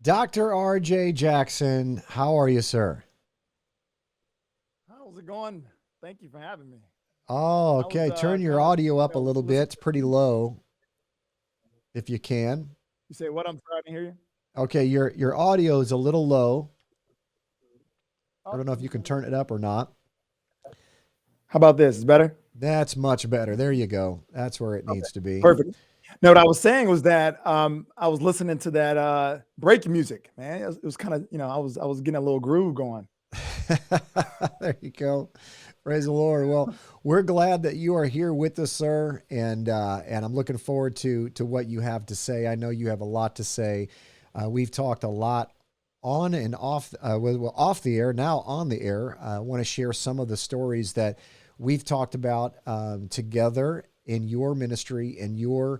Dr. RJ Jackson, how are you, sir? How's it going? Thank you for having me. Oh, I was okay. Turn your kind of, audio up a little bit. listen. It's pretty low if you can. You say what? I'm sorry, I didn't hear you. Okay, your audio is a little low. I Oh, don't know if you can turn it up or not. how about this? Is better? That's much better. There you go. That's where it Okay, needs to be. perfect. No, what I was saying was that I was listening to that break music, man. It was kind of, I was getting a little groove going. There you go. Praise the Lord. Well, we're glad that you are here with us, sir, and I'm looking forward to what you have to say. I know you have a lot to say. We've talked a lot on and off, off the air, now on the air. I want to share some of the stories that we've talked about together in your ministry, in your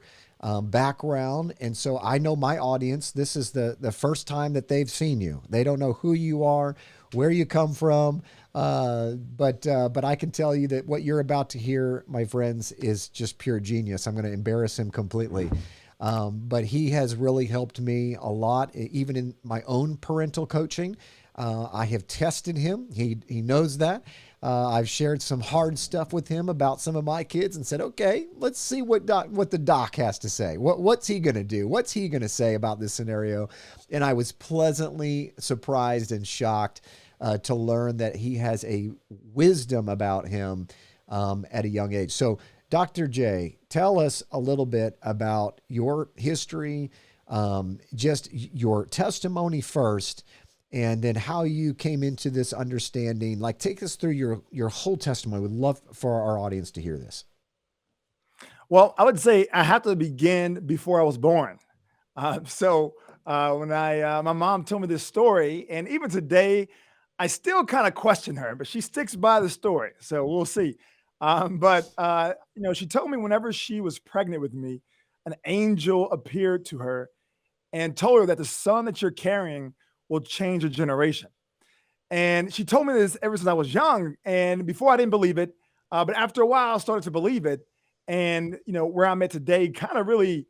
background. And so I know my audience, this is the first time that they've seen you. They don't know who you are, where you come from. But I can tell you that what you're about to hear, my friends, is just pure genius. I'm going to embarrass him completely. But he has really helped me a lot, even in my own parental coaching. I have tested him. He knows that. I've shared some hard stuff with him about some of my kids and said, okay, let's see what the doc has to say. What's he going to do? What's he going to say about this scenario? And I was pleasantly surprised and shocked to learn that he has a wisdom about him at a young age. So, Dr. J, tell us a little bit about your history, just your testimony first, and then how you came into this understanding. Like, take us through your whole testimony. We'd love for our audience to hear this. Well, I would say I have to begin before I was born. When my mom told me this story, and even today, I still kind of question her, but she sticks by the story. So we'll see. She told me whenever she was pregnant with me, an angel appeared to her and told her that the son that you're carrying will change a generation. And she told me this ever since I was young. And before I didn't believe it, but after a while, I started to believe it. And where I'm at today, kind of really,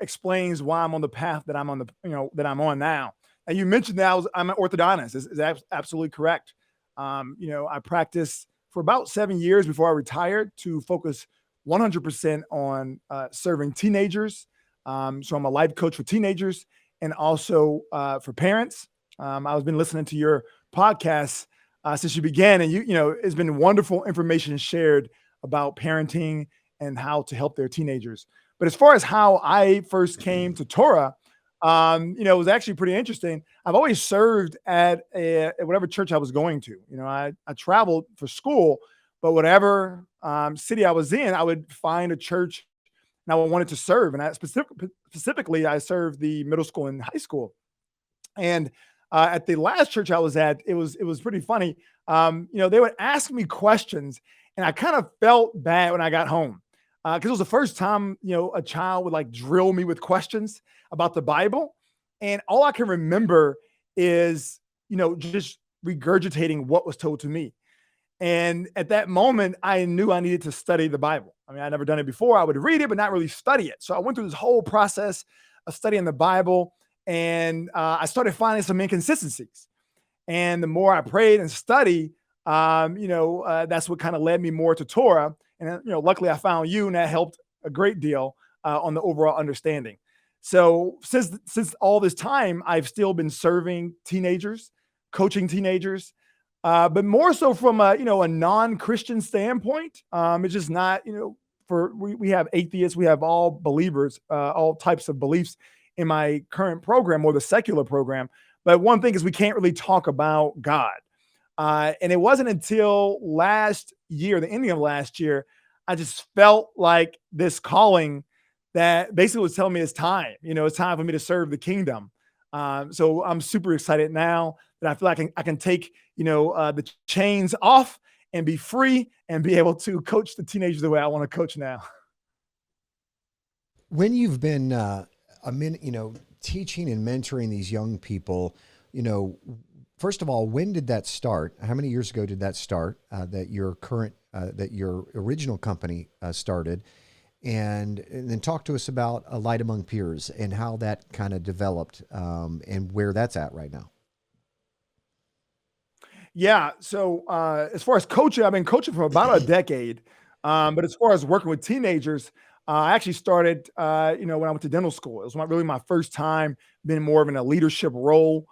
explains why I'm on the path that I'm on that I'm on now. And you mentioned that I'm an orthodontist. Is absolutely correct. I practiced for about 7 years before I retired to focus 100% on serving teenagers. So I'm a life coach for teenagers and also for parents. I've been listening to your podcast since you began, and it's been wonderful information shared about parenting and how to help their teenagers. But as far as how I first came to Torah, it was actually pretty interesting. I've always served at whatever church I was going to. I traveled for school, but whatever city I was in, I would find a church and I wanted to serve. And specifically, I served the middle school and high school. And at the last church I was at, it was pretty funny. They would ask me questions, and I kind of felt bad when I got home because it was the first time a child would like drill me with questions about the Bible, and all I can remember is just regurgitating what was told to me. And at that moment, I knew I needed to study the Bible. I mean, I'd never done it before. I would read it, but not really study it. So I went through this whole process of studying the Bible, and I started finding some inconsistencies. And the more I prayed and studied, that's what kind of led me more to Torah. And luckily, I found you, and that helped a great deal on the overall understanding. So since all this time, I've still been serving teenagers, coaching teenagers, but more so from a non-Christian standpoint. It's just not for we have atheists, we have all believers, all types of beliefs in my current program or the secular program. But one thing is we can't really talk about God. And it wasn't until last year, the ending of last year, I just felt like this calling that basically was telling me it's time. It's time for me to serve the kingdom. So I'm super excited now that I feel like I can take the chains off and be free and be able to coach the teenagers the way I want to coach now. When you've been teaching and mentoring these young people, you know, first of all, when did that start? How many years ago did that start? That your original company started, and then talk to us about A Light Among Peers and how that kind of developed, and where that's at right now. Yeah. So as far as coaching, I've been coaching for about a decade. But as far as working with teenagers, I actually started, when I went to dental school. It was really my first time being more of in a leadership role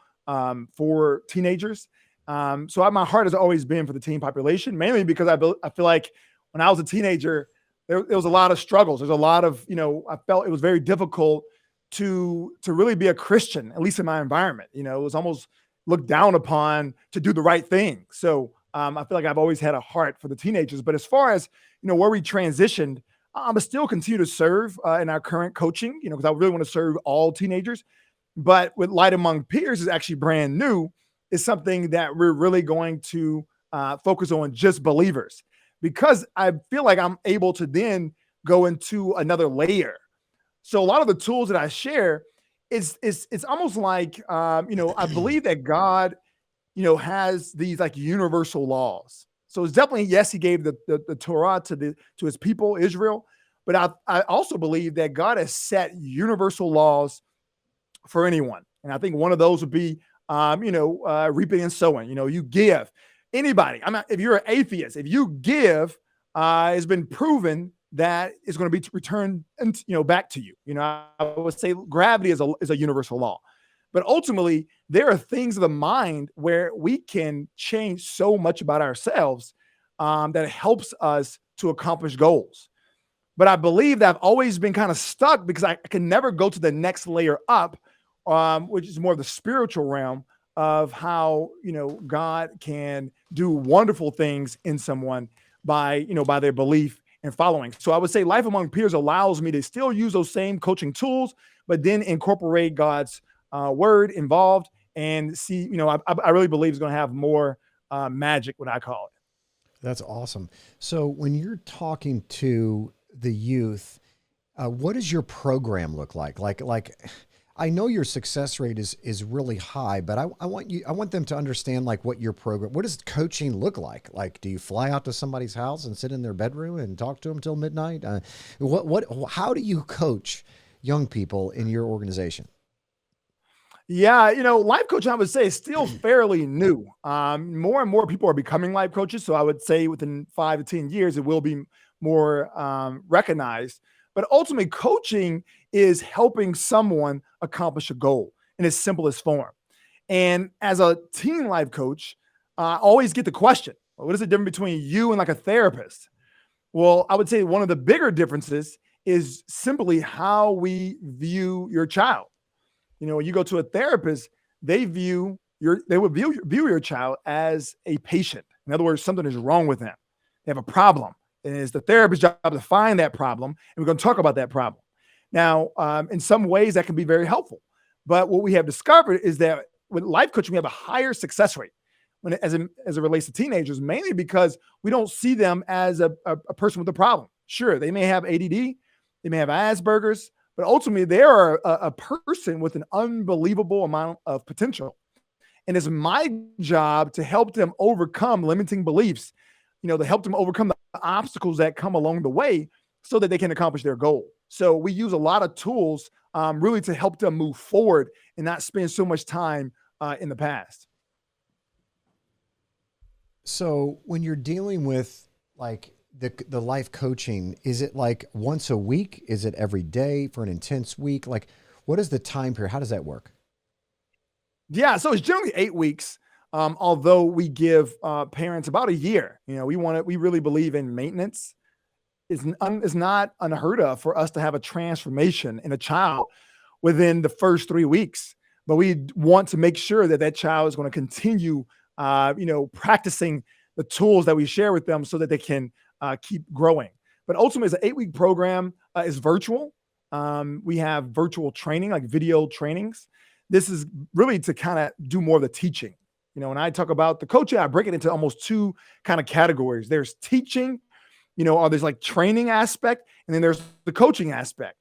for teenagers. My heart has always been for the teen population, mainly because I feel like when I was a teenager, there was a lot of struggles. There's a lot of, I felt it was very difficult to really be a Christian, at least in my environment. It was almost looked down upon to do the right thing. So I feel like I've always had a heart for the teenagers. But as far as where we transitioned, I'm still continue to serve in our current coaching, because I really want to serve all teenagers. But with Light Among Peers is actually brand new. Is something that we're really going to focus on just believers, because I feel like I'm able to then go into another layer. So a lot of the tools that I share it's almost like I believe that God has these like universal laws. So it's definitely, yes, he gave the Torah to his people, Israel. But I also believe that God has set universal laws for anyone. And I think one of those would be, reaping and sowing. You give. Anybody. If you're an atheist, if you give, it's been proven that it's going to be returned, back to you. I would say gravity is a universal law. But ultimately, there are things of the mind where we can change so much about ourselves that helps us to accomplish goals. But I believe that I've always been kind of stuck because I can never go to the next layer up, which is more of the spiritual realm of how, God can do wonderful things in someone by their belief and following. So I would say Life Among Peers allows me to still use those same coaching tools, but then incorporate God's word involved and see, I really believe it's going to have more magic, what I call it. That's awesome. So when you're talking to the youth, what does your program look like? Like I know your success rate is really high, but I want them to understand like what your program, what does coaching look like? Like, do you fly out to somebody's house and sit in their bedroom and talk to them till midnight? How do you coach young people in your organization? Yeah, life coaching, I would say, is still fairly new. More and more people are becoming life coaches. So I would say within 5 to 10 years, it will be more recognized. But ultimately, coaching is helping someone accomplish a goal in its simplest form. And as a teen life coach, I always get the question, what is the difference between you and like a therapist? Well, I would say one of the bigger differences is simply how we view your child. When you go to a therapist, they would view your child as a patient. In other words, something is wrong with them. They have a problem. And it's the therapist's job to find that problem. And we're going to talk about that problem. Now, in some ways, that can be very helpful. But what we have discovered is that with life coaching, we have a higher success rate as it relates to teenagers, mainly because we don't see them as a person with a problem. Sure, they may have ADD, they may have Asperger's, but ultimately, they are a person with an unbelievable amount of potential. And it's my job to help them overcome limiting beliefs, to help them overcome the obstacles that come along the way so that they can accomplish their goal. So we use a lot of tools really to help them move forward and not spend so much time in the past. So when you're dealing with like the life coaching, is it like once a week? Is it every day for an intense week? Like, what is the time period? How does that work? Yeah, so it's generally 8 weeks. Although we give parents about a year. We really believe in maintenance. It's not unheard of for us to have a transformation in a child within the first 3 weeks. But we want to make sure that child is going to continue, practicing the tools that we share with them so that they can keep growing. But ultimately, it's an 8-week program. It's virtual. We have virtual training, like video trainings. This is really to kind of do more of the teaching. When I talk about the coaching, I break it into almost 2 kind of categories. There's teaching, or there's like training aspect, and then there's the coaching aspect.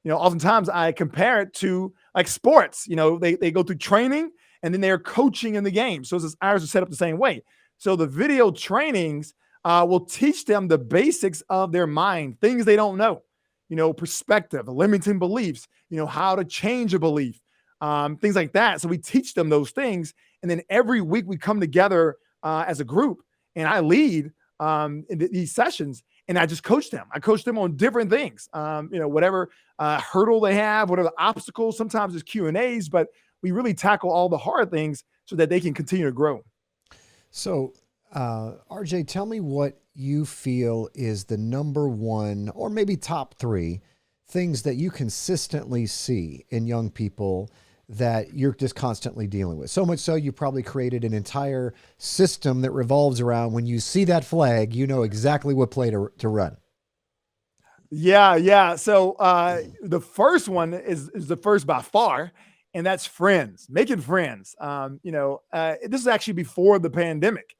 Oftentimes I compare it to like sports. They go through training and then they're coaching in the game. So ours is set up the same way. So the video trainings will teach them the basics of their mind, things they don't know. perspective, limiting beliefs, how to change a belief, things like that. So we teach them those things. And then every week we come together as a group, and I lead these sessions, and I just coach them. I coach them on different things, whatever hurdle they have, whatever obstacles. Sometimes it's Q&As, but we really tackle all the hard things so that they can continue to grow. So, RJ, tell me what you feel is the number one, or maybe top three, things that you consistently see in young people that you're just constantly dealing with. So much so you probably created an entire system that revolves around when you see that flag, you know exactly what play to run. Yeah. So the first one is the first by far, and that's friends, making friends. This is actually before the pandemic.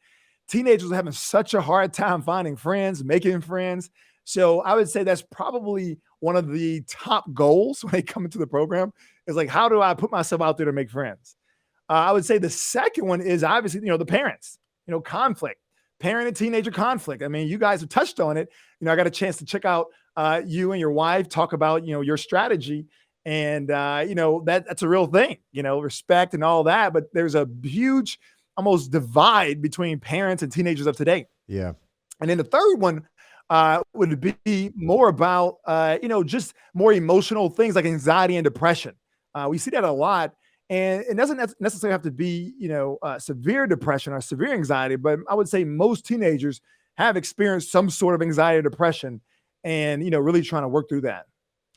Teenagers are having such a hard time finding friends, making friends. So I would say that's probably one of the top goals when they come into the program is like, how do I put myself out there to make friends? I would say the second one is obviously, the parents, conflict, parent and teenager conflict. I mean, you guys have touched on it. I got a chance to check out you and your wife talk about, your strategy, and that's a real thing, respect and all that. But there's a huge almost divide between parents and teenagers of today. Yeah. And then the third one would be more about, just more emotional things like anxiety and depression. We see that a lot. And it doesn't necessarily have to be, severe depression or severe anxiety, but I would say most teenagers have experienced some sort of anxiety or depression and, really trying to work through that.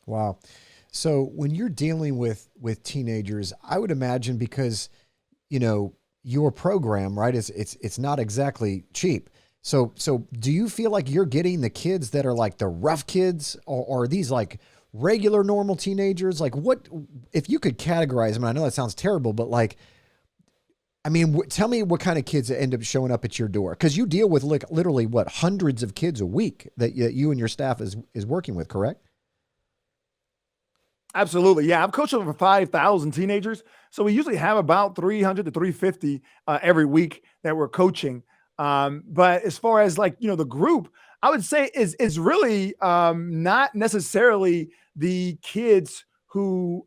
Wow. So when you're dealing with teenagers, I would imagine because, your program, right, it's not exactly cheap. So do you feel like you're getting the kids that are like the rough kids, or are these like regular normal teenagers? Like, what, if you could categorize them? I know that sounds terrible, but like, I mean, tell me what kind of kids end up showing up at your door, because you deal with like literally hundreds of kids a week that you and your staff is working with, correct? Absolutely. Yeah. I've coached over 5,000 teenagers. So we usually have about 300 to 350 every week that we're coaching. But as far as like, the group, I would say is really not necessarily the kids who,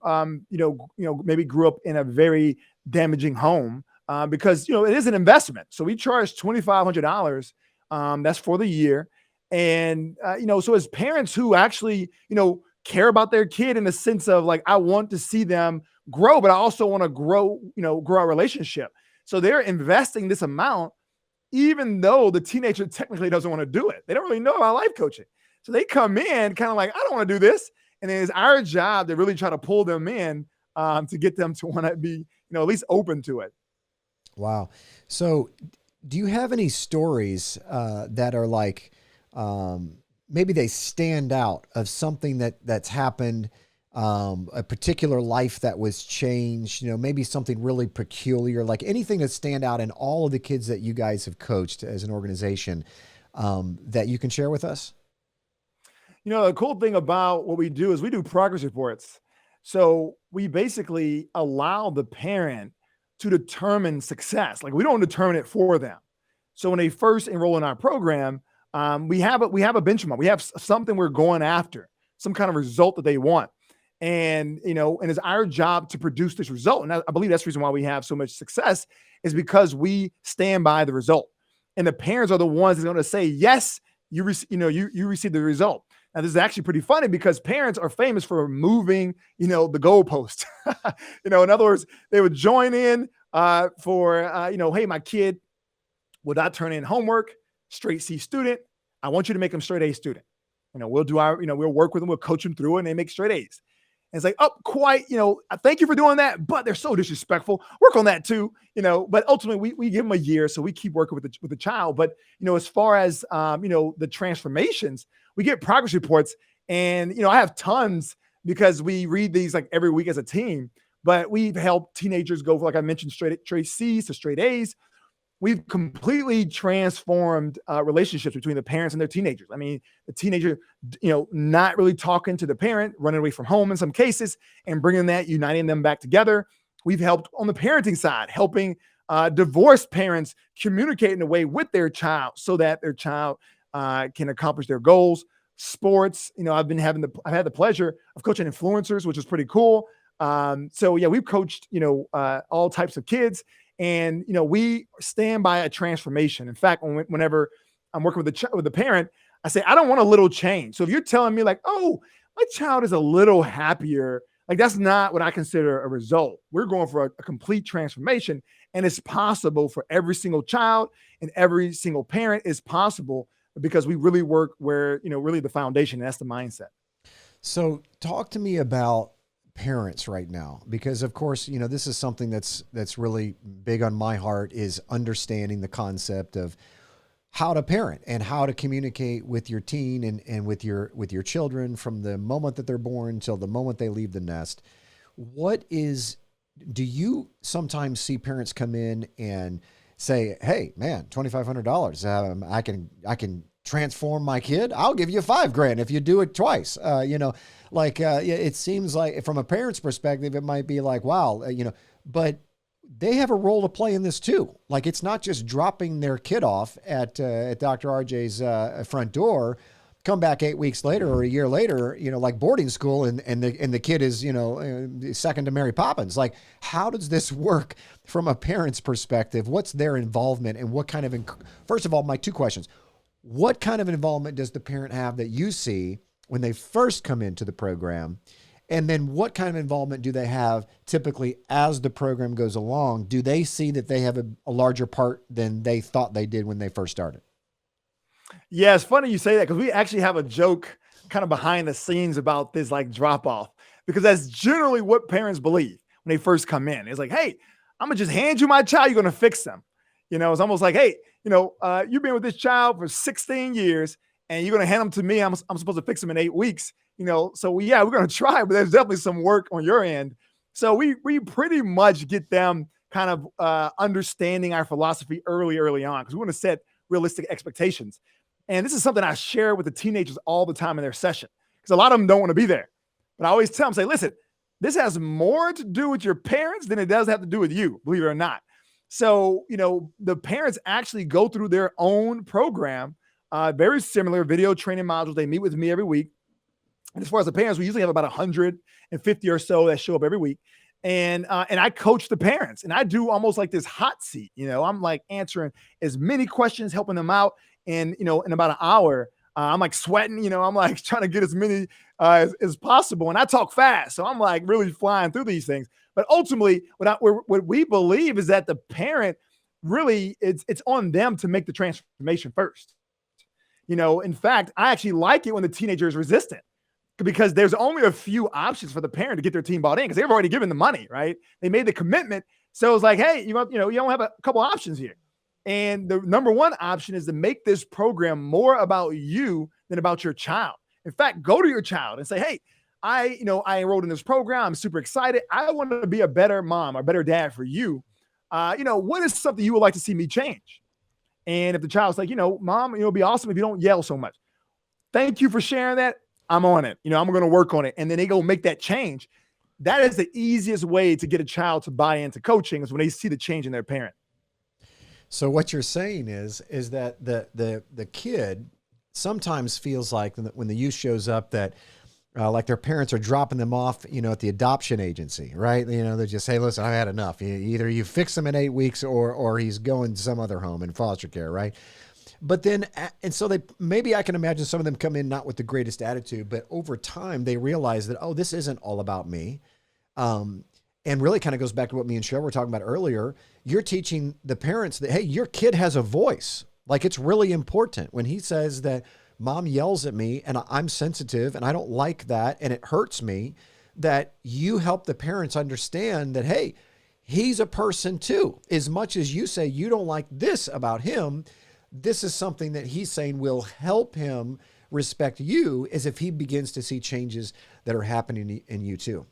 maybe grew up in a very damaging home because, it is an investment. So we charge $2,500. That's for the year. And, so as parents who actually, care about their kid in the sense of like, I want to see them grow, but I also want to grow our relationship. So they're investing this amount, even though the teenager technically doesn't want to do it. They don't really know about life coaching. So they come in kind of like, I don't want to do this. And then it's our job to really try to pull them in to get them to want to be, at least open to it. Wow. So do you have any stories that are like, maybe they stand out of something that's happened, a particular life that was changed, maybe something really peculiar, like anything that stand out in all of the kids that you guys have coached as an organization that you can share with us? The cool thing about what we do is we do progress reports. So we basically allow the parent to determine success. Like we don't determine it for them. So when they first enroll in our program, we have a benchmark. We have something we're going after, some kind of result that they want. And, and it's our job to produce this result. And I believe that's the reason why we have so much success is because we stand by the result. And the parents are the ones that are going to say, yes, you received the result. Now, this is actually pretty funny because parents are famous for moving, the goalpost. In other words, they would join in hey, my kid would not turn in homework, straight C student. I want you to make them straight A student. We'll do we'll work with them. We'll coach them through it and they make straight A's. And it's like, oh, quite, thank you for doing that, but they're so disrespectful. Work on that too, but ultimately we give them a year. So we keep working with the child. But, as far as, the transformations, we get progress reports and, I have tons because we read these like every week as a team, but we've helped teenagers go, like I mentioned, straight C's to straight A's. We've completely transformed relationships between the parents and their teenagers. I mean, the teenager, not really talking to the parent, running away from home in some cases, and bringing that, uniting them back together. We've helped on the parenting side, helping divorced parents communicate in a way with their child so that their child can accomplish their goals. sports. I've had the pleasure of coaching influencers, which is pretty cool. So yeah, we've coached, all types of kids, and, we stand by a transformation. In fact, whenever I'm working with a parent, I say, I don't want a little change. So if you're telling me like, oh, my child is a little happier, like that's not what I consider a result. We're going for a complete transformation, and it's possible for every single child and every single parent is possible because we really work where, really the foundation, that's the mindset. So talk to me about parents right now, because of course, this is something that's really big on my heart, is understanding the concept of how to parent and how to communicate with your teen and with your children from the moment that they're born till the moment they leave the nest. Do you sometimes see parents come in and say, hey man, $2,500, I can transform my kid. I'll give you $5,000 if you do it twice. It seems like from a parent's perspective, it might be like, wow, but they have a role to play in this too. Like, it's not just dropping their kid off at Dr. RJ's front door, come back 8 weeks later or a year later, like boarding school, and the kid is, second to Mary Poppins. Like, how does this work from a parent's perspective? What's their involvement, and what kind of, first of all, my two questions. What kind of involvement does the parent have that you see when they first come into the program? And then what kind of involvement do they have typically as the program goes along? Do they see that they have a larger part than they thought they did when they first started? Yeah, it's funny you say that, because we actually have a joke kind of behind the scenes about this like drop off, because that's generally what parents believe when they first come in. It's like, hey, I'm gonna just hand you my child, you're gonna fix them. It's almost like, hey, you've been with this child for 16 years and you're gonna hand them to me. I'm supposed to fix them in 8 weeks. So we're gonna try, but there's definitely some work on your end. So we pretty much get them kind of understanding our philosophy early on, because we want to set realistic expectations. And this is something I share with the teenagers all the time in their session, because a lot of them don't want to be there. But I always tell them, say, listen, this has more to do with your parents than it does have to do with you, believe it or not. So, the parents actually go through their own program, very similar video training modules. They meet with me every week. And as far as the parents, we usually have about 150 or so that show up every week. And I coach the parents, and I do almost like this hot seat. I'm like answering as many questions, helping them out. And, in about an hour, I'm like sweating, I'm like trying to get as many as possible. And I talk fast. So I'm like really flying through these things. But ultimately, what we believe is that the parent really, it's on them to make the transformation first. In fact, I actually like it when the teenager is resistant, because there's only a few options for the parent to get their team bought in, because they've already given the money, right? They made the commitment. So it's like, hey, you don't have a couple options here. And the number one option is to make this program more about you than about your child. In fact, go to your child and say, hey, I enrolled in this program. I'm super excited. I want to be a better mom or better dad for you. What is something you would like to see me change? And if the child's like, mom, it'll be awesome if you don't yell so much. Thank you for sharing that. I'm on it. I'm going to work on it. And then they go make that change. That is the easiest way to get a child to buy into coaching, is when they see the change in their parent. So what you're saying is that the kid sometimes feels like when the youth shows up that like their parents are dropping them off, at the adoption agency, right? They just say, listen, I've had enough. Either you fix him in 8 weeks or he's going to some other home in foster care, right? But then, and so maybe I can imagine some of them come in not with the greatest attitude, but over time they realize that, oh, this isn't all about me. And really kind of goes back to what me and Cheryl were talking about earlier. You're teaching the parents that, hey, your kid has a voice. Like, it's really important when he says that mom yells at me and I'm sensitive and I don't like that and it hurts me, that you help the parents understand that, hey, he's a person too. As much as you say you don't like this about him, this is something that he's saying will help him respect you, as if he begins to see changes that are happening in you too.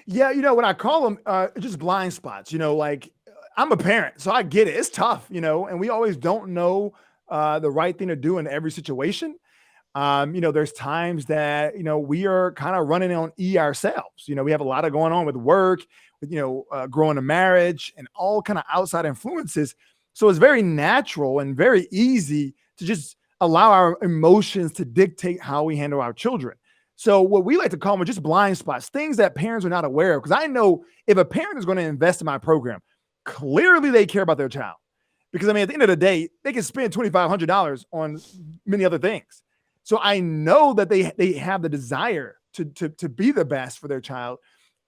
Yeah, what I call them, just blind spots. Like, I'm a parent, so I get it. It's tough, and we always don't know the right thing to do in every situation. There's times that, we are kind of running on E ourselves. We have a lot of going on with work, with, growing a marriage and all kind of outside influences. So it's very natural and very easy to just allow our emotions to dictate how we handle our children. So what we like to call them are just blind spots, things that parents are not aware of. Because I know if a parent is going to invest in my program, clearly they care about their child. Because I mean, at the end of the day, they can spend $2,500 on many other things. So I know that they have the desire to be the best for their child.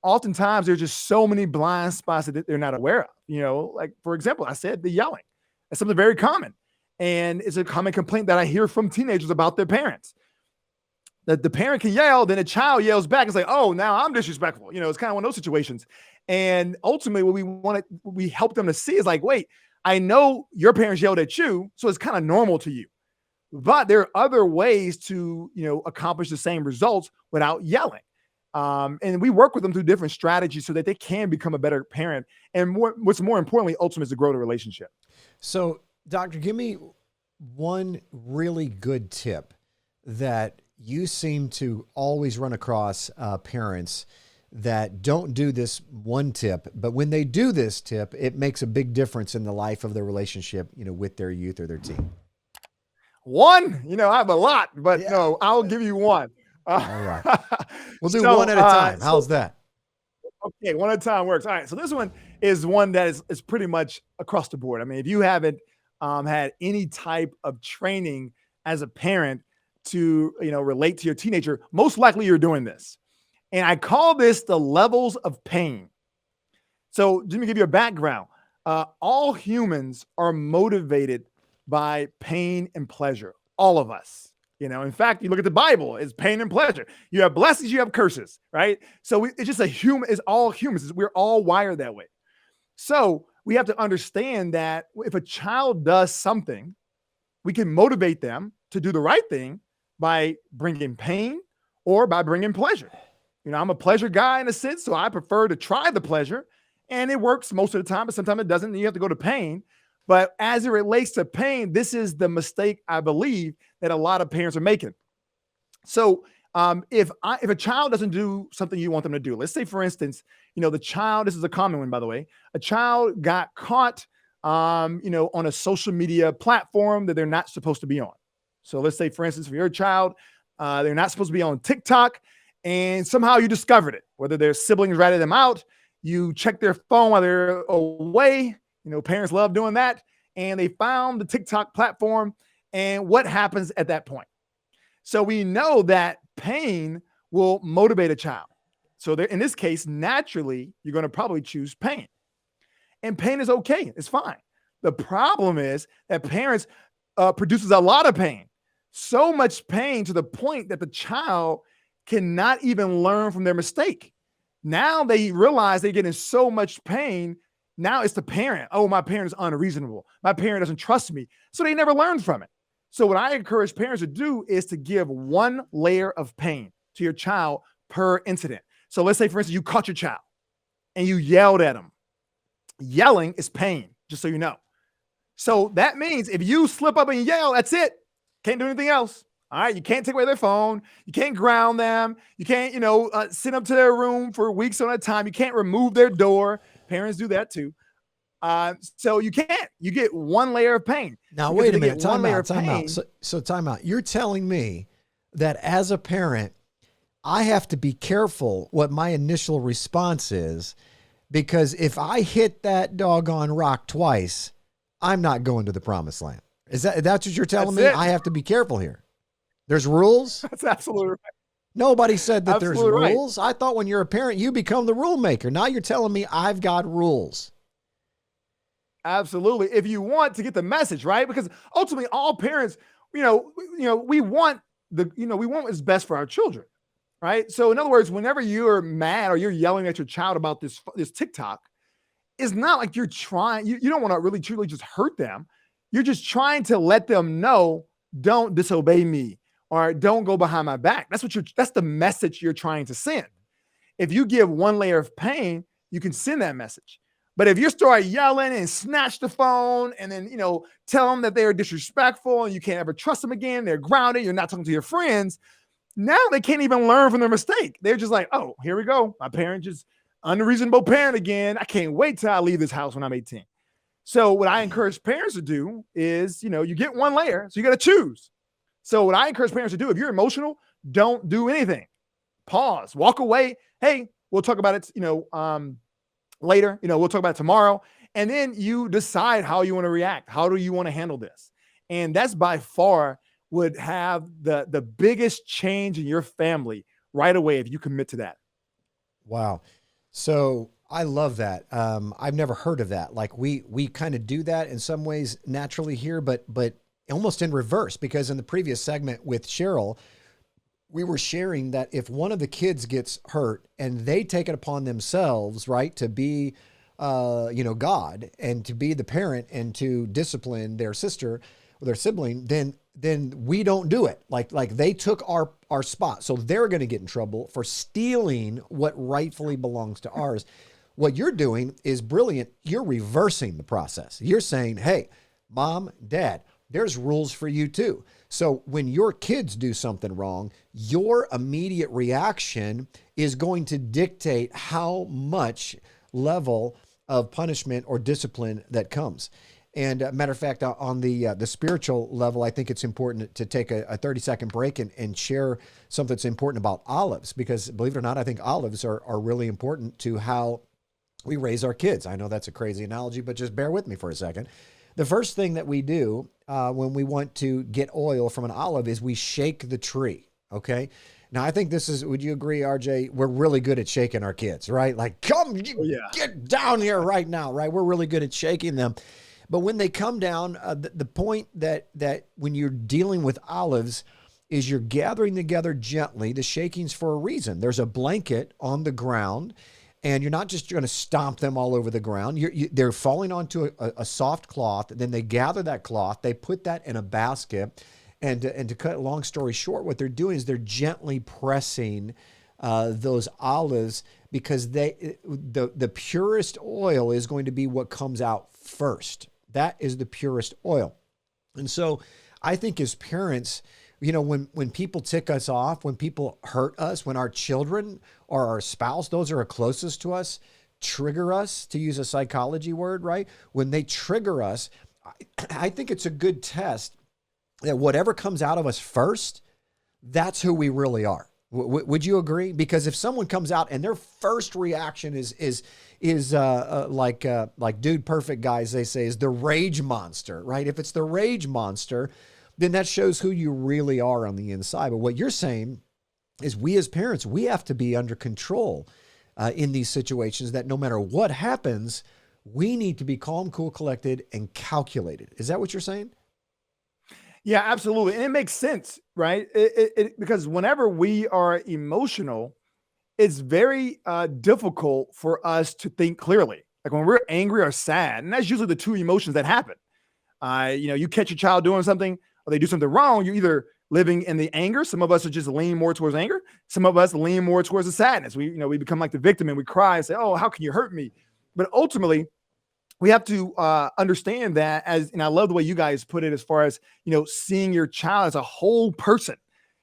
Oftentimes, there's just so many blind spots that they're not aware of. Like for example, I said the yelling. That's something very common, and it's a common complaint that I hear from teenagers about their parents. That the parent can yell, then a child yells back and say, "Oh, now I'm disrespectful." It's kind of one of those situations. And ultimately, what we help them to see is like, wait, I know your parents yelled at you, so it's kind of normal to you. But there are other ways to, accomplish the same results without yelling. And we work with them through different strategies so that they can become a better parent. And what's more importantly, ultimately, is to grow the relationship. So, Doctor, give me one really good tip that you seem to always run across parents that don't do this one tip, but when they do this tip, it makes a big difference in the life of their relationship, with their youth or their teen. One, I have a lot, but no, I'll give you one. All right. We'll do one at a time. How's that? Okay, one at a time works. All right. So this one is one that is pretty much across the board. I mean, if you haven't had any type of training as a parent to, relate to your teenager, most likely you're doing this. And I call this the levels of pain. So let me give you a background. All humans are motivated by pain and pleasure. All of us. In fact, you look at the Bible, it's pain and pleasure. You have blessings, you have curses, right? So it's just it's all humans. We're all wired that way. So we have to understand that if a child does something, we can motivate them to do the right thing by bringing pain or by bringing pleasure. I'm a pleasure guy in a sense, so I prefer to try the pleasure, and it works most of the time, but sometimes it doesn't, and you have to go to pain. But as it relates to pain, this is the mistake I believe that a lot of parents are making. So if a child doesn't do something you want them to do, let's say, for instance, the child, this is a common one, by the way, a child got caught, on a social media platform that they're not supposed to be on. So let's say, for instance, for your child, they're not supposed to be on TikTok, and somehow you discovered it, whether their siblings ratted them out, you check their phone while they're away. Parents love doing that. And they found the TikTok platform. And what happens at that point? So we know that pain will motivate a child. So in this case, naturally, you're going to probably choose pain. And pain is okay. It's fine. The problem is that parents produces a lot of pain. So much pain to the point that the child cannot even learn from their mistake. Now they realize they're getting so much pain. Now it's the parent. Oh, my parent is unreasonable. My parent doesn't trust me. So they never learned from it. So what I encourage parents to do is to give one layer of pain to your child per incident. So let's say, for instance, you caught your child and you yelled at them. Yelling is pain, just so you know. So that means if you slip up and yell, that's it. Can't do anything else. All right. You can't take away their phone. You can't ground them. You can't, send them to their room for weeks on a time. You can't remove their door. Parents do that too. So you can't. You get one layer of pain. Now, wait a minute. Time out. So time out. You're telling me that as a parent, I have to be careful what my initial response is, because if I hit that doggone rock twice, I'm not going to the promised land. That's what you're telling me? I have to be careful here. There's rules? That's absolutely right. Nobody said that Absolutely there's rules. Right. I thought when you're a parent, you become the rule maker. Now you're telling me I've got rules. Absolutely. If you want to get the message, right? Because ultimately all parents, we want we want what's best for our children, right? So in other words, whenever you're mad or you're yelling at your child about this TikTok, it's not like you're trying, you don't want to really truly just hurt them. You're just trying to let them know, don't disobey me, or don't go behind my back. That's the message you're trying to send. If you give one layer of pain, you can send that message. But if you start yelling and snatch the phone and then, tell them that they're disrespectful and you can't ever trust them again, they're grounded, you're not talking to your friends, now they can't even learn from their mistake. They're just like, oh, here we go. My parent just unreasonable parent again. I can't wait till I leave this house when I'm 18. So what I encourage parents to do is, you get one layer, so you got to choose. So what I encourage parents to do, if you're emotional, don't do anything. Pause, walk away. Hey, we'll talk about it, later. We'll talk about it tomorrow. And then you decide how you want to react. How do you want to handle this? And that's by far would have the biggest change in your family right away if you commit to that. Wow. So I love that. I've never heard of that. Like we kind of do that in some ways naturally here, but almost in reverse, because in the previous segment with Cheryl, we were sharing that if one of the kids gets hurt and they take it upon themselves, right, to be, God and to be the parent and to discipline their sister or their sibling, then we don't do it. Like they took our spot. So they're going to get in trouble for stealing what rightfully belongs to ours. What you're doing is brilliant. You're reversing the process. You're saying, hey, mom, dad, there's rules for you too. So when your kids do something wrong, your immediate reaction is going to dictate how much level of punishment or discipline that comes. And matter of fact, on the spiritual level, I think it's important to take a 30-second break and share something that's important about olives, because believe it or not, I think olives are really important to how we raise our kids. I know that's a crazy analogy, but just bear with me for a second. The first thing that we do when we want to get oil from an olive is we shake the tree, okay? Now, I think this is, would you agree, RJ? We're really good at shaking our kids, right? Like, come, get down here right now, right? We're really good at shaking them. But when they come down, the point that when you're dealing with olives is you're gathering together gently. The shaking's for a reason. There's a blanket on the ground, and you're not just going to stomp them all over the ground. They're falling onto a soft cloth. Then they gather that cloth. They put that in a basket. And to cut a long story short, what they're doing is they're gently pressing those olives, because the purest oil is going to be what comes out first. That is the purest oil. And so I think as parents, when people tick us off, when people hurt us, when our children or our spouse, those are closest to us, trigger us, to use a psychology word, right? When they trigger us, I think it's a good test that whatever comes out of us first, that's who we really are. Would you agree? Because if someone comes out and their first reaction is like Dude Perfect guys, they say, is the rage monster, right? If it's the rage monster, then that shows who you really are on the inside. But what you're saying is we as parents, we have to be under control in these situations, that no matter what happens, we need to be calm, cool, collected, and calculated. Is that what you're saying? Yeah, absolutely. And it makes sense, right? Because whenever we are emotional, it's very difficult for us to think clearly. Like when we're angry or sad, and that's usually the two emotions that happen. You catch your child doing something or they do something wrong, you're either living in the anger. Some of us are just lean more towards anger. Some of us lean more towards the sadness. We become like the victim and we cry and say, oh, how can you hurt me? But ultimately, we have to understand that and I love the way you guys put it as far as, seeing your child as a whole person,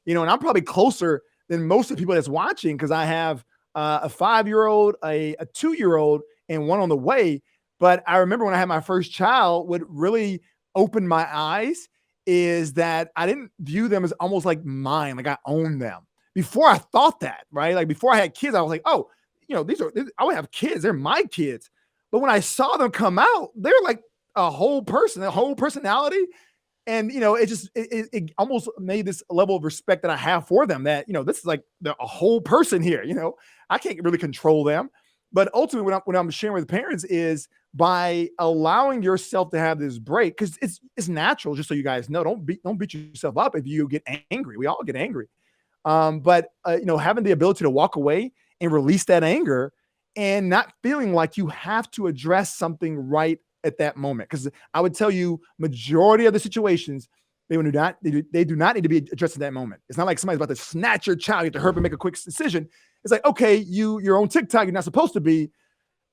and I'm probably closer than most of the people that's watching, because I have a 5-year-old, a 2-year-old, and one on the way. But I remember when I had my first child, what really opened my eyes is that I didn't view them as almost like mine, like I own them. Before I thought that, right? Like before I had kids, I was like, oh, I would have kids. They're my kids. But when I saw them come out, they're like a whole person, a whole personality. And, it almost made this level of respect that I have for them, that, this is like a whole person here. I can't really control them. But ultimately, what I'm sharing with parents is by allowing yourself to have this break, because it's natural, just so you guys know, don't beat yourself up if you get angry. We all get angry. But having the ability to walk away and release that anger, and not feeling like you have to address something right at that moment. Because I would tell you, majority of the situations, they do not need to be addressed at that moment. It's not like somebody's about to snatch your child, you have to hurry and make a quick decision. It's like, okay, you're on TikTok, you're not supposed to be,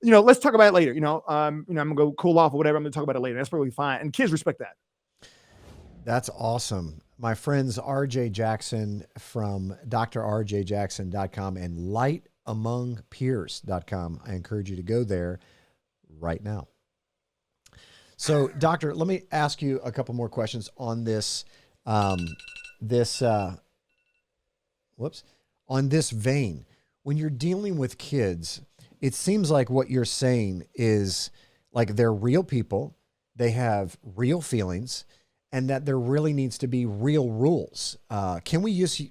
let's talk about it later. I'm gonna go cool off or whatever. I'm gonna talk about it later. That's probably fine. And kids respect that. That's awesome. My friends, RJ Jackson from drrjjackson.com and lightamongpeers.com. I encourage you to go there right now. So, doctor, let me ask you a couple more questions on this. This whoops, on this vein. When you're dealing with kids, it seems like what you're saying is like they're real people, they have real feelings, and that there really needs to be real rules. Can we just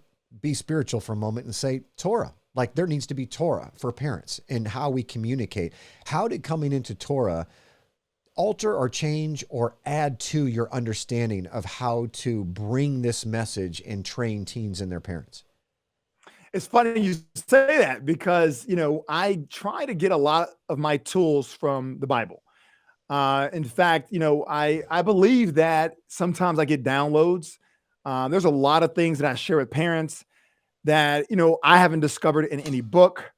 be spiritual for a moment and say Torah? Like there needs to be Torah for parents and how we communicate. How did coming into Torah alter or change or add to your understanding of how to bring this message and train teens and their parents? It's funny you say that because, I try to get a lot of my tools from the Bible. In fact, I believe that sometimes I get downloads. There's a lot of things that I share with parents that, I haven't discovered in any book.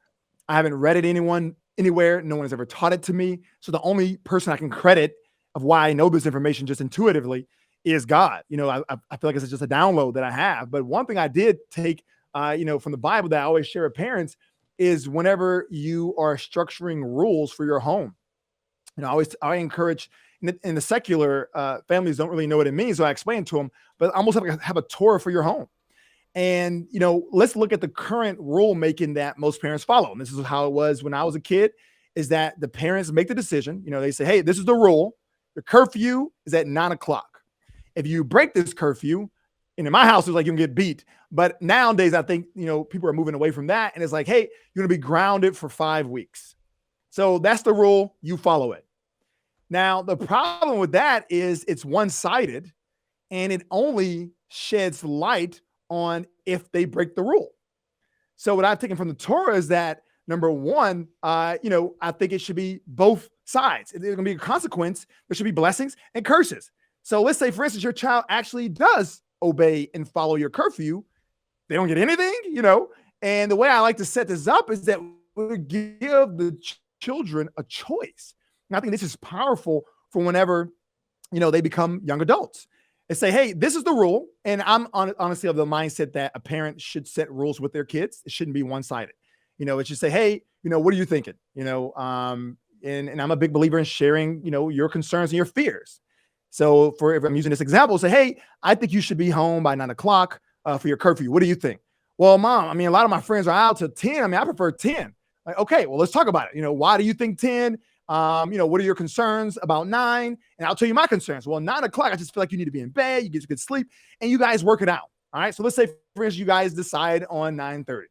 I haven't read it anywhere. No one has ever taught it to me. So the only person I can credit of why I know this information just intuitively is God. I feel like it's just a download that I have. But one thing I did take, from the Bible that I always share with parents is whenever you are structuring rules for your home. I encourage in the secular families don't really know what it means. So I explain to them, but almost have a Torah for your home. And, let's look at the current rule making that most parents follow. And this is how it was when I was a kid, is that the parents make the decision. They say, hey, this is the rule. The curfew is at 9:00. If you break this curfew, and in my house, it was like you can get beat. But nowadays, I think, people are moving away from that. And it's like, hey, you're going to be grounded for 5 weeks. So that's the rule. You follow it. Now, the problem with that is it's one-sided and it only sheds light on if they break the rule. So what I've taken from the Torah is that number one, I think it should be both sides. If there's going to be a consequence, there should be blessings and curses. So let's say, for instance, your child actually does obey and follow your curfew. They don't get anything, And the way I like to set this up is that we give the children a choice. And I think this is powerful for whenever, they become young adults. And say, hey, this is the rule. And I'm honestly of the mindset that a parent should set rules with their kids. It shouldn't be one-sided. It should say, hey, what are you thinking? And I'm a big believer in sharing, your concerns and your fears. So if I'm using this example, say, hey, I think you should be home by 9:00 for your curfew. What do you think? Well, mom, a lot of my friends are out to 10. I prefer 10. Like, okay, well, let's talk about it. Why do you think 10? What are your concerns about 9? And I'll tell you my concerns. Well, 9:00, I just feel like you need to be in bed. You get good sleep and you guys work it out. All right. So let's say, for instance, you guys decide on 9:30.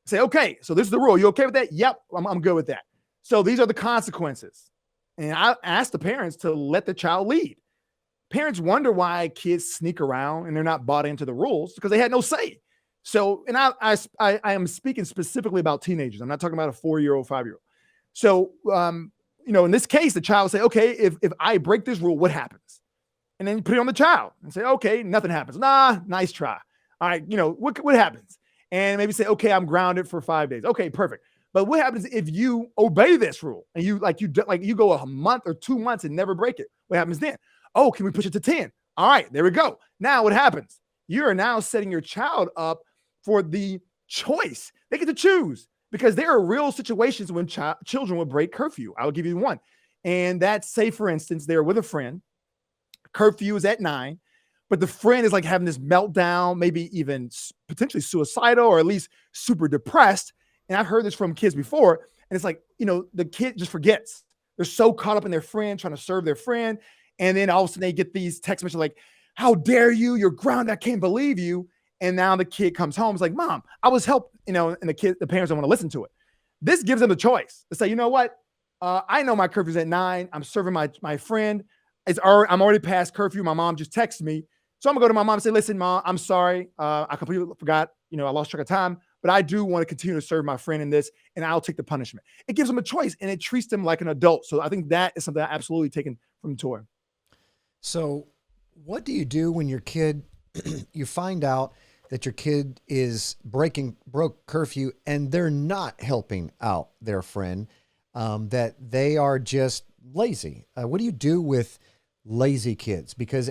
Say, okay, so this is the rule. You okay with that? Yep. I'm good with that. So these are the consequences. And I ask the parents to let the child lead. Parents wonder why kids sneak around and they're not bought into the rules because they had no say. So, and I am speaking specifically about teenagers. I'm not talking about a 4-year-old, 5-year-old. So, in this case, the child will say, okay, if I break this rule, what happens? And then you put it on the child and say, okay, nothing happens. Nah, nice try. All right, what happens? And maybe say, okay, I'm grounded for 5 days. Okay, perfect. But what happens if you obey this rule and you go a month or 2 months and never break it? What happens then? Oh, can we push it to 10? All right, there we go. Now what happens? You are now setting your child up for the choice. They get to choose because there are real situations when children will break curfew. I'll give you one. And that's, say, for instance, they're with a friend. Curfew is at 9, but the friend is like having this meltdown, maybe even potentially suicidal or at least super depressed. And I've heard this from kids before. And it's like, the kid just forgets. They're so caught up in their friend, trying to serve their friend. And then all of a sudden they get these text messages like, how dare you? You're grounded. I can't believe you. And now the kid comes home. It's like, mom, I was helped, and the parents don't want to listen to it. This gives them a choice to say, you know what? I know my curfew's at 9. I'm serving my friend. I'm already past curfew. My mom just texted me. So I'm gonna go to my mom and say, listen, mom, I'm sorry. I completely forgot, I lost track of time, but I do want to continue to serve my friend in this, and I'll take the punishment. It gives them a choice and it treats them like an adult. So I think that is something I absolutely taken from Torah. So what do you do when your kid, you find out that your kid is broke curfew and they're not helping out their friend, that they are just lazy? What do you do with lazy kids? Because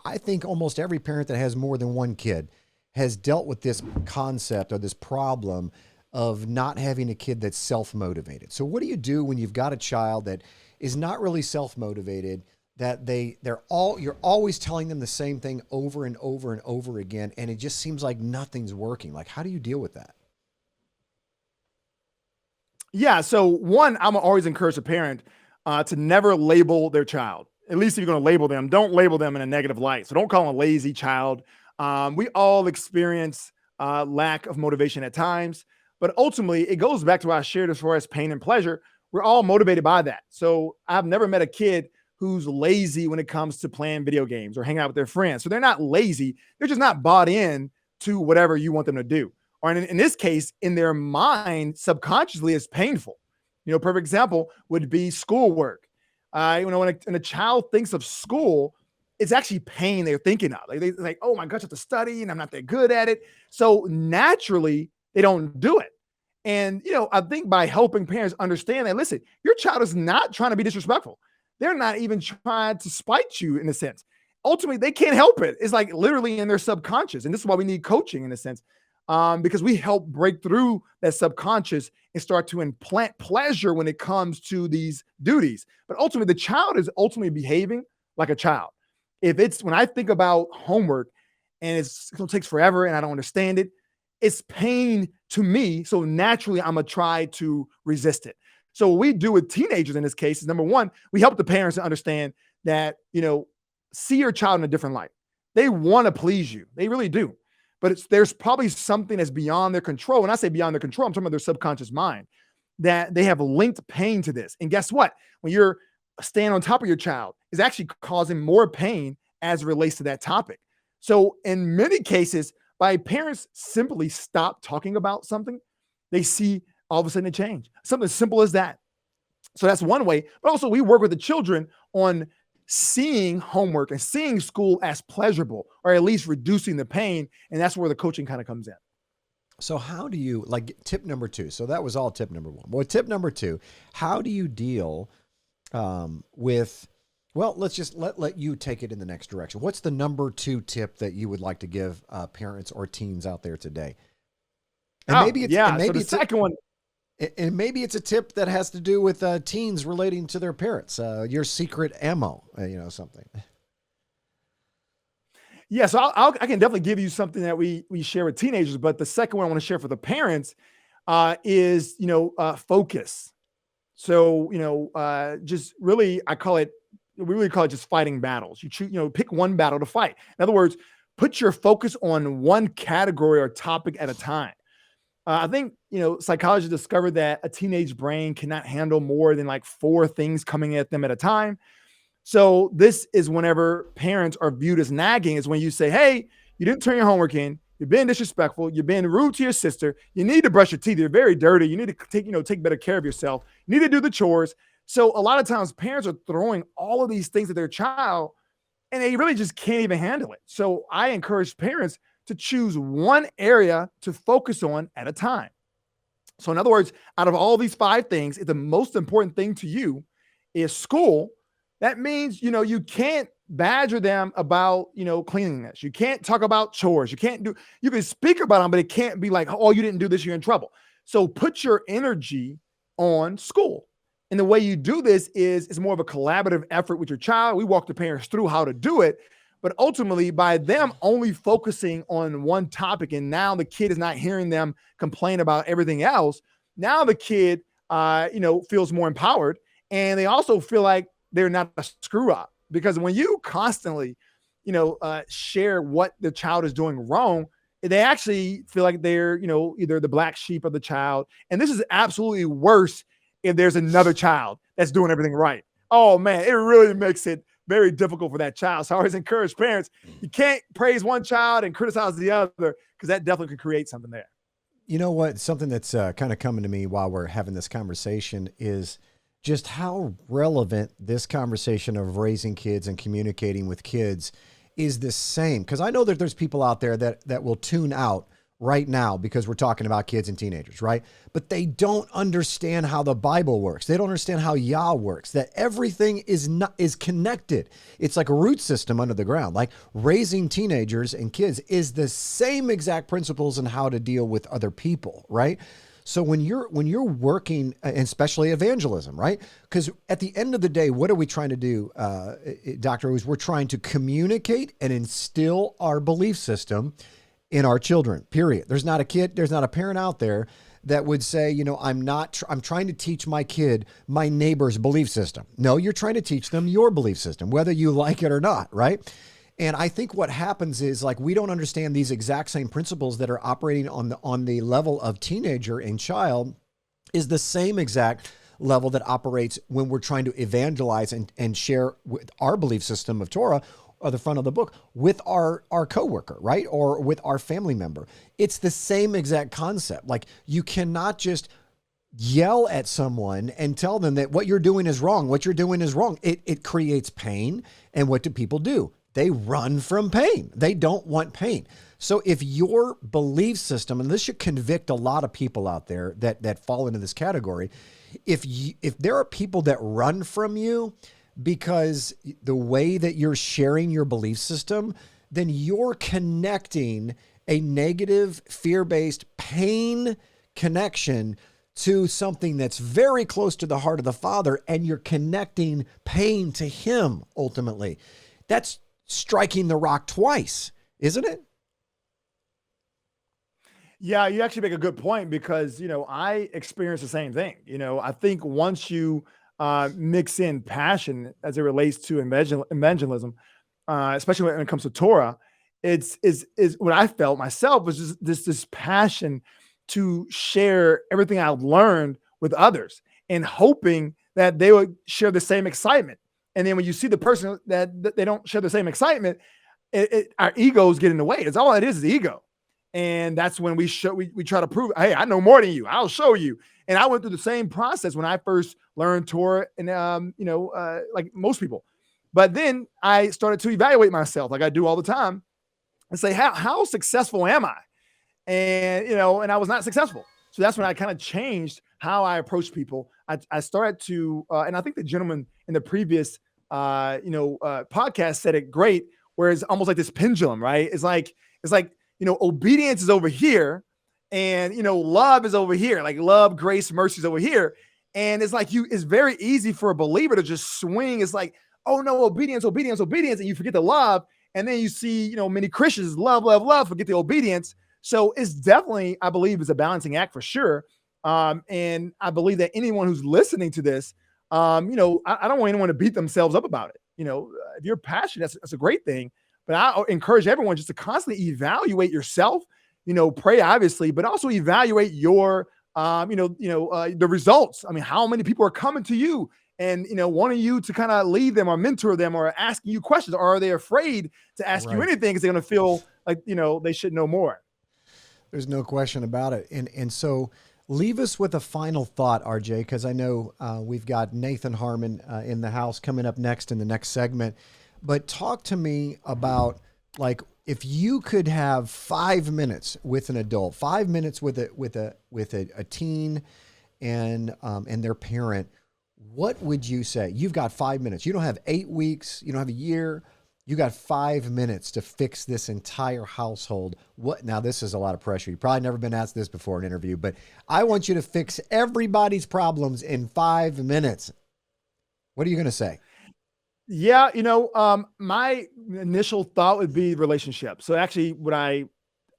I think almost every parent that has more than one kid has dealt with this concept or this problem of not having a kid that's self-motivated. So what do you do when you've got a child that is not really self-motivated that you're always telling them the same thing over and over and over again, and it just seems like nothing's working. Like, how do you deal with that? Yeah. So one, I'm always encourage a parent to never label their child. At least if you're going to label them, don't label them in a negative light. So don't call them a lazy child. We all experience lack of motivation at times, but ultimately it goes back to what I shared as far as pain and pleasure. We're all motivated by that. So I've never met a kid who's lazy when it comes to playing video games or hanging out with their friends. So they're not lazy. They're just not bought in to whatever you want them to do. Or in this case, in their mind, subconsciously, it's painful. Perfect example would be schoolwork. When a child thinks of school, it's actually pain they're thinking of. They're like, oh my gosh, I have to study and I'm not that good at it. So naturally, they don't do it. And, I think by helping parents understand that, listen, your child is not trying to be disrespectful. They're not even trying to spite you in a sense. Ultimately, they can't help it. It's like literally in their subconscious. And this is why we need coaching in a sense, because we help break through that subconscious and start to implant pleasure when it comes to these duties. But ultimately, the child is ultimately behaving like a child. When I think about homework and it takes forever and I don't understand it, it's pain to me. So naturally, I'm going to try to resist it. So what we do with teenagers in this case is, number one, we help the parents to understand that, see your child in a different light. They want to please you. They really do. But there's probably something that's beyond their control. When I say beyond their control, I'm talking about their subconscious mind, that they have linked pain to this. And guess what? When you're staying on top of your child, it's actually causing more pain as it relates to that topic. So in many cases, by parents simply stop talking about something, they see all of a sudden a change. Something as simple as that. So that's one way. But also we work with the children on seeing homework and seeing school as pleasurable, or at least reducing the pain. And that's where the coaching kind of comes in. So how do you, like, tip number 2? So that was all tip number 1. Well, tip number 2, how do you deal with, well, let's just let you take it in the next direction. What's the number 2 tip that you would like to give parents or teens out there today? And maybe it's the second one. And maybe it's a tip that has to do with teens relating to their parents, your secret ammo, something. Yeah, so I can definitely give you something that we share with teenagers, but the second one I want to share for the parents is, focus. So, just really, we really call it just fighting battles. You choose, pick one battle to fight. In other words, put your focus on one category or topic at a time. I think, psychologists discovered that a teenage brain cannot handle more than like 4 things coming at them at a time. So this is whenever parents are viewed as nagging, is when you say, hey, you didn't turn your homework in. You're being disrespectful. You're being rude to your sister. You need to brush your teeth. You're very dirty. You need to take better care of yourself. You need to do the chores. So a lot of times parents are throwing all of these things at their child and they really just can't even handle it. So I encourage parents to choose one area to focus on at a time. So in other words, out of all these 5 things, if the most important thing to you is school, that means, you can't badger them about, cleanliness. You can't talk about chores. You can speak about them, but it can't be like, oh, you didn't do this, you're in trouble. So put your energy on school. And the way you do this is it's more of a collaborative effort with your child. We walk the parents through how to do it. But ultimately, by them only focusing on one topic, and now the kid is not hearing them complain about everything else, now the kid, feels more empowered. And they also feel like they're not a screw up. Because when you constantly, share what the child is doing wrong, they actually feel like they're, either the black sheep of the child. And this is absolutely worse if there's another child that's doing everything right. Oh, man, it really makes it very difficult for that child. So I always encourage parents, you can't praise one child and criticize the other, because that definitely could create something there. You know what? Something that's kind of coming to me while we're having this conversation is just how relevant this conversation of raising kids and communicating with kids is the same. Because I know that there's people out there that will tune out right now because we're talking about kids and teenagers, right? But they don't understand how the Bible works. They don't understand how Yah works, that everything is connected. It's like a root system under the ground. Like raising teenagers and kids is the same exact principles in how to deal with other people, right? So when you're working, and especially evangelism, right? Because at the end of the day, what are we trying to do, Dr. Is we're trying to communicate and instill our belief system in our children, period. There's not a parent out there that would say, I'm trying to teach my kid my neighbor's belief system. No, you're trying to teach them your belief system, whether you like it or not, right? And I think what happens is, like, we don't understand these exact same principles that are operating on the level of teenager and child is the same exact level that operates when we're trying to evangelize and share with our belief system of Torah or the front of the book with our coworker, right? Or with our family member. It's the same exact concept. Like, you cannot just yell at someone and tell them that what you're doing is wrong. What you're doing is wrong. It creates pain. And what do people do? They run from pain. They don't want pain. So if your belief system, and this should convict a lot of people out there that fall into this category, if there are people that run from you because the way that you're sharing your belief system, then you're connecting a negative, fear-based pain connection to something that's very close to the heart of the Father, and you're connecting pain to Him ultimately. That's striking the rock twice, isn't it? Yeah, you actually make a good point because, I experience the same thing. I think once you mix in passion as it relates to evangelism, especially when it comes to Torah, is what I felt myself was just this passion to share everything I've learned with others and hoping that they would share the same excitement. And then when you see the person that they don't share the same excitement, our egos get in the way. It's all it is ego. And that's when we try to prove, hey, I know more than you. I'll show you. And I went through the same process when I first learned Torah, and like most people. But then I started to evaluate myself, like I do all the time, and say, how successful am I? And I was not successful. So that's when I kind of changed how I approach people. I started to, and I think the gentleman in the previous, podcast said it great, where it's almost like this pendulum, right? It's like, obedience is over here, and love is over here. Like love, grace, mercy is over here, and it's like it's very easy for a believer to just swing. It's like, oh no, obedience, obedience, obedience, and you forget the love, and then you see, many Christians love, love, love, forget the obedience. So it's definitely, I believe, is a balancing act for sure. And I believe that anyone who's listening to this, I don't want anyone to beat themselves up about it. If you're passionate, that's a great thing. But I encourage everyone just to constantly evaluate yourself, pray obviously, but also evaluate your, the results. I mean, how many people are coming to you and, wanting you to kind of lead them or mentor them or asking you questions, or are they afraid to ask you anything because they're going to feel like, they should know more? There's no question about it. And so leave us with a final thought, RJ, because I know we've got Nathan Harmon in the house coming up next in the next segment. But talk to me about, like, if you could have 5 minutes with an adult, 5 minutes with a teen and their parent, what would you say? You've got 5 minutes. You don't have 8 weeks. You don't have a year. You got 5 minutes to fix this entire household. What? Now, this is a lot of pressure. You've probably never been asked this before in an interview, but I want you to fix everybody's problems in 5 minutes. What are you going to say? Yeah, my initial thought would be relationship. So actually, what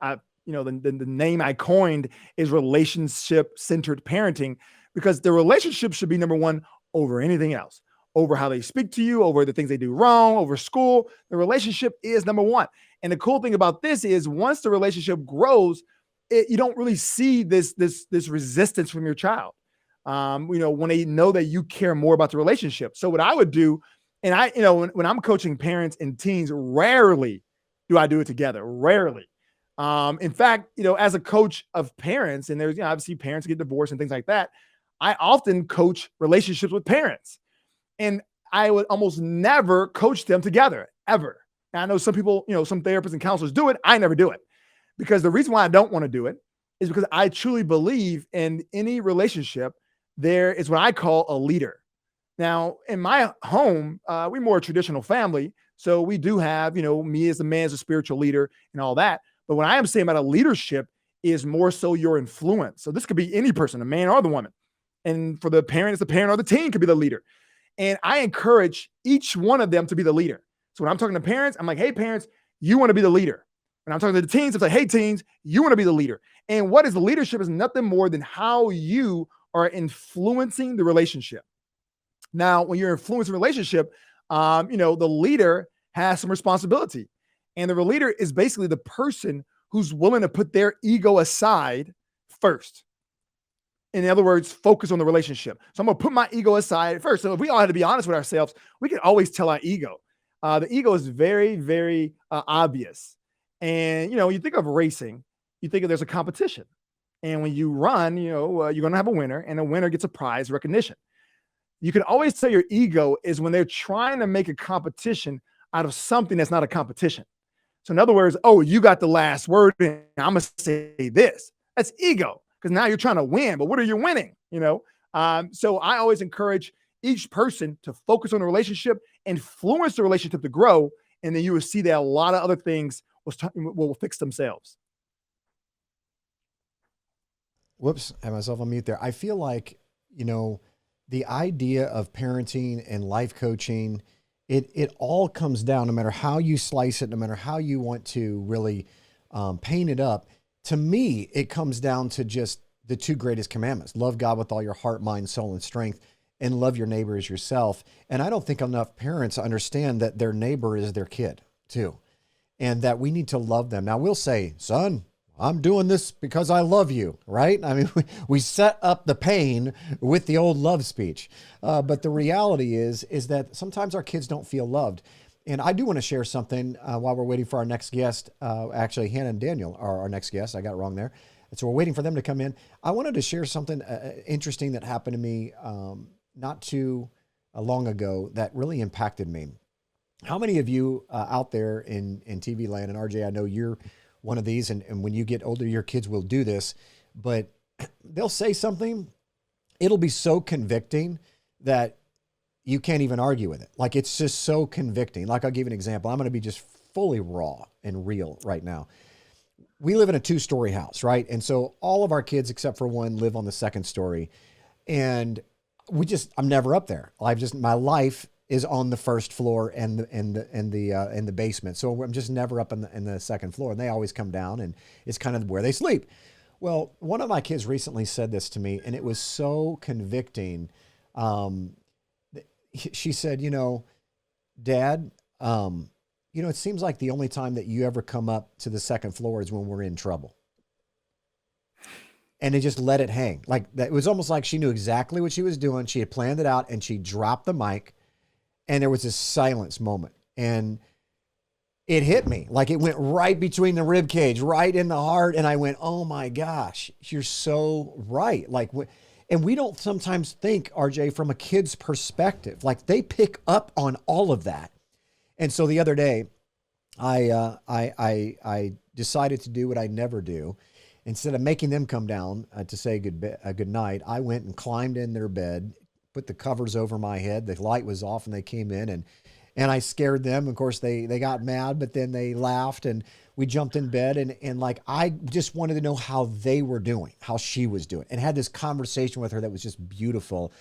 the name I coined is relationship-centered parenting, because the relationship should be number one over anything else, over how they speak to you, over the things they do wrong, over school. The relationship is number one. And the cool thing about this is once the relationship grows, you don't really see this resistance from your child. When they know that you care more about the relationship. So what I would do, and when I'm coaching parents and teens, rarely do I do it together. Rarely. In fact, as a coach of parents, and there's, obviously parents get divorced and things like that, I often coach relationships with parents. And I would almost never coach them together, ever. And I know some people, some therapists and counselors do it. I never do it, because the reason why I don't want to do it is because I truly believe in any relationship, there is what I call a leader. Now, in my home, we're more a traditional family. So we do have, me as a man, as a spiritual leader and all that. But what I am saying about a leadership is more so your influence. So this could be any person, the man or the woman. And for the parent, it's the parent or the teen could be the leader. And I encourage each one of them to be the leader. So when I'm talking to parents, I'm like, hey, parents, you want to be the leader. When I'm talking to the teens, I'm like, hey, teens, you want to be the leader. And what is leadership is nothing more than how you are influencing the relationship. Now, when you're influencing a relationship, the leader has some responsibility. And the leader is basically the person who's willing to put their ego aside first. In other words, focus on the relationship. So I'm going to put my ego aside first. So if we all had to be honest with ourselves, we can always tell our ego. The ego is very, very obvious. And, you think of racing, you think of there's a competition. And when you run, you're going to have a winner, and a winner gets a prize recognition. You can always tell your ego is when they're trying to make a competition out of something that's not a competition. So in other words, oh, you got the last word, and I'm going to say this. That's ego, because now you're trying to win, but what are you winning? So I always encourage each person to focus on the relationship, influence the relationship to grow, and then you will see that a lot of other things will fix themselves. Whoops, I had myself on mute there. I feel like, the idea of parenting and life coaching, it all comes down, no matter how you slice it, no matter how you want to really paint it up. To me, it comes down to just the two greatest commandments: love God with all your heart, mind, soul, and strength, and love your neighbor as yourself. And I don't think enough parents understand that their neighbor is their kid too, and that we need to love them. Now, we'll say, son, I'm doing this because I love you, right? I mean, we set up the pain with the old love speech. But the reality is that sometimes our kids don't feel loved. And I do want to share something while we're waiting for our next guest. Actually, Hannah and Daniel are our next guests. I got it wrong there. And so we're waiting for them to come in. I wanted to share something interesting that happened to me not too long ago that really impacted me. How many of you out there in TV land, and RJ, I know you're one of these, and when you get older, your kids will do this, but they'll say something, it'll be so convicting that you can't even argue with it. Like, it's just so convicting. Like, I'll give you an example. I'm going to be just fully raw and real right now. We live in a 2-story house, right? And so all of our kids, except for one, live on the 2nd story. And I'm never up there. My life is on the 1st floor and the basement. So I'm just never up in the 2nd floor, and they always come down, and it's kind of where they sleep. Well, one of my kids recently said this to me, and it was so convicting. She said, Dad, it seems like the only time that you ever come up to the 2nd floor is when we're in trouble. And it just let it hang. Like that. It was almost like she knew exactly what she was doing. She had planned it out, and she dropped the mic, and there was this silence moment, and it hit me. Like, it went right between the rib cage, right in the heart. And I went, oh my gosh, you're so right. Like, and we don't sometimes think, RJ, from a kid's perspective, like they pick up on all of that. And so the other day, I decided to do what I never do. Instead of making them come down to say good night, I went and climbed in their bed, put the covers over my head. The light was off, and they came in, and I scared them. Of course, they got mad, but then they laughed, and we jumped in bed, and like, I just wanted to know how they were doing, how she was doing, and had this conversation with her that was just beautiful.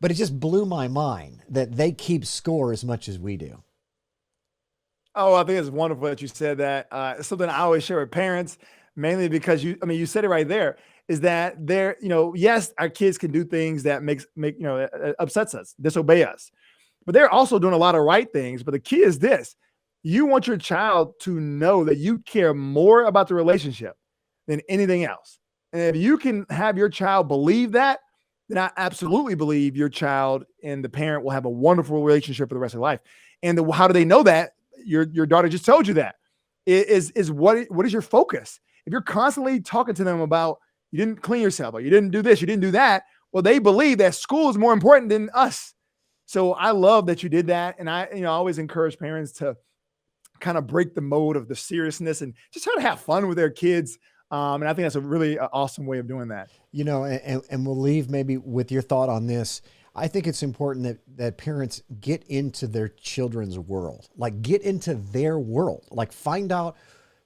But it just blew my mind that they keep score as much as we do. Oh, I think it's wonderful that you said that. It's something I always share with parents, mainly because you said it right there, is that yes, our kids can do things that upsets us, disobey us, but they're also doing a lot of right things. But the key is this: you want your child to know that you care more about the relationship than anything else. And if you can have your child believe that, then I absolutely believe your child and the parent will have a wonderful relationship for the rest of their life. And how do they know that? Your daughter just told you that. What is your focus? If you're constantly talking to them about you didn't clean yourself, or you didn't do this, you didn't do that, well, they believe that school is more important than us. So I love that you did that. And I always encourage parents to kind of break the mode of the seriousness and just try to have fun with their kids. And I think that's a really awesome way of doing that. And we'll leave maybe with your thought on this. I think it's important that parents get into their children's world, like get into their world, like find out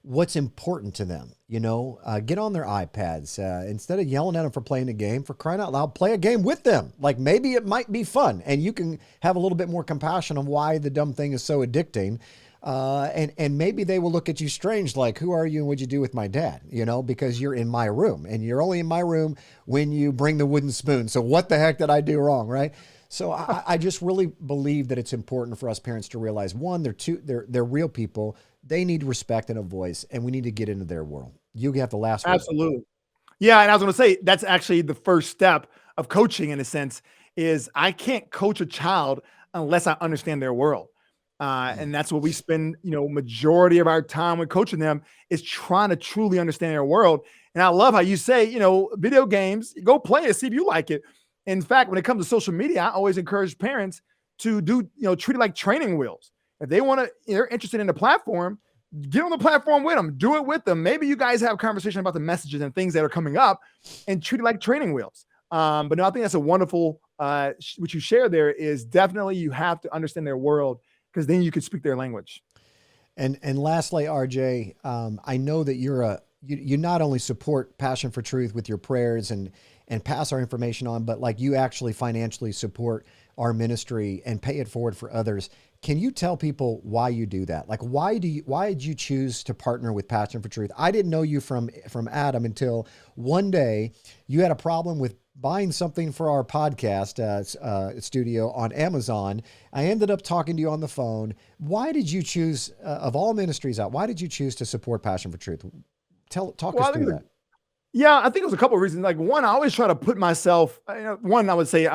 what's important to them. Get on their iPads. Instead of yelling at them for playing a game, for crying out loud, play a game with them. Like maybe it might be fun and you can have a little bit more compassion on why the dumb thing is so addicting. And maybe they will look at you strange, like, who are you and what'd you do with my dad? Because you're in my room and you're only in my room when you bring the wooden spoon. So what the heck did I do wrong? Right. So I just really believe that it's important for us parents to realize, one, they're real people. They need respect and a voice, and we need to get into their world. You have the last word. Absolutely. Yeah. And I was going to say, that's actually the first step of coaching, in a sense, is I can't coach a child unless I understand their world. And that's what we spend, majority of our time with coaching them, is trying to truly understand their world. And I love how you say, video games, go play it, see if you like it. In fact, when it comes to social media, I always encourage parents to treat it like training wheels. If they're interested in the platform, get on the platform with them, do it with them. Maybe you guys have a conversation about the messages and things that are coming up, and treat it like training wheels. But no, I think that's a wonderful, what you share there is definitely you have to understand their world, because then you can speak their language. And lastly, RJ, I know that you not only support Passion for Truth with your prayers and pass our information on, but like you actually financially support our ministry and pay it forward for others. Can you tell people why you do that? Like, why did you choose to partner with Passion for Truth? I didn't know you from Adam until one day you had a problem with buying something for our podcast studio on Amazon. I ended up talking to you on the phone. Why did you choose, of all ministries out, why did you choose to support Passion for Truth? Talk us through that. Yeah, I think it was a couple of reasons. Like, one, I always try to put myself, one, I would say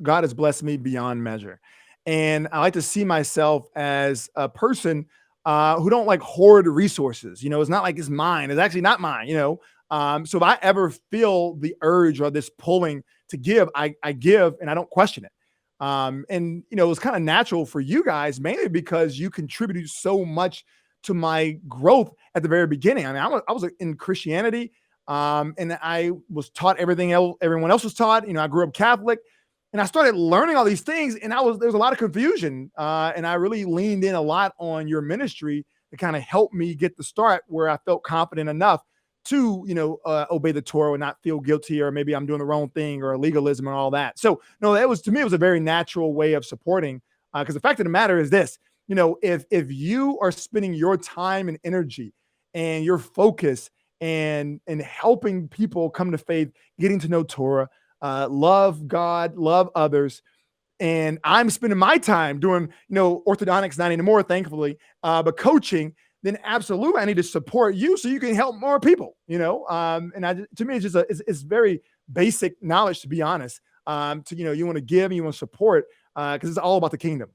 God has blessed me beyond measure. And I like to see myself as a person who don't like hoard resources. It's not like it's mine. It's actually not mine, So if I ever feel the urge or this pulling to give, I give and I don't question it. And it was kind of natural for you guys, mainly because you contributed so much to my growth at the very beginning. I mean, I was in Christianity. And I was taught everything else everyone else was taught. I grew up Catholic, and I started learning all these things, and there was a lot of confusion. And I really leaned in a lot on your ministry to kind of help me get the start where I felt confident enough to, obey the Torah and not feel guilty, or maybe I'm doing the wrong thing, or legalism and all that. So no, to me, it was a very natural way of supporting, because the fact of the matter is this, if you are spending your time and energy and your focus and helping people come to faith, getting to know Torah, love God, love others. And I'm spending my time doing, orthodontics, not anymore, thankfully, but coaching, then absolutely I need to support you so you can help more people, and to me, it's very basic knowledge, to be honest. You want to give and you want to support, because it's all about the kingdom.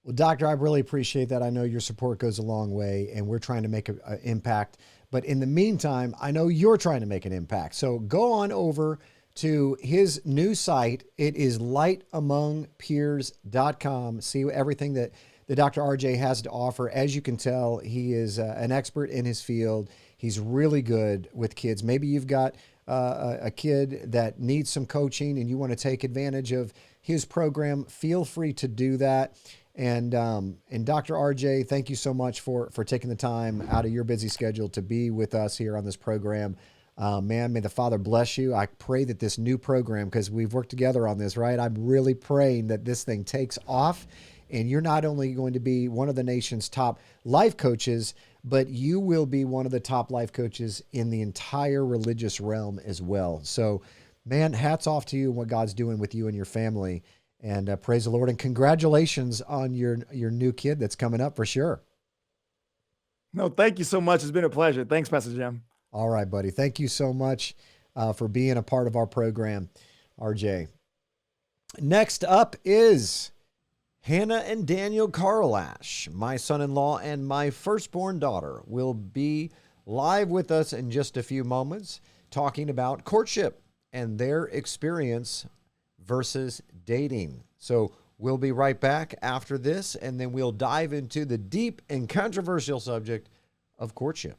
Well, Doctor, I really appreciate that. I know your support goes a long way, and we're trying to make an impact. But in the meantime, I know you're trying to make an impact. So go on over to his new site. It is lightamongpeers.com. See everything that the Dr. RJ has to offer. As you can tell, he is an expert in his field. He's really good with kids. Maybe you've got a kid that needs some coaching and you want to take advantage of his program. Feel free to do that. And Dr. RJ, thank you so much for taking the time out of your busy schedule to be with us here on this program. Man, may the Father bless you. I pray that this new program, because we've worked together on this, right? I'm really praying that this thing takes off, and you're not only going to be one of the nation's top life coaches, but you will be one of the top life coaches in the entire religious realm as well. So, man, hats off to you and what God's doing with you and your family. And praise the Lord, and congratulations on your new kid that's coming up for sure. No, thank you so much. It's been a pleasure. Thanks, Pastor Jim. All right, buddy. Thank you so much for being a part of our program, RJ. Next up is Hannah and Daniel Carlash. My son-in-law and my firstborn daughter will be live with us in just a few moments, talking about courtship and their experience versus dating. So we'll be right back after this, and then we'll dive into the deep and controversial subject of courtship.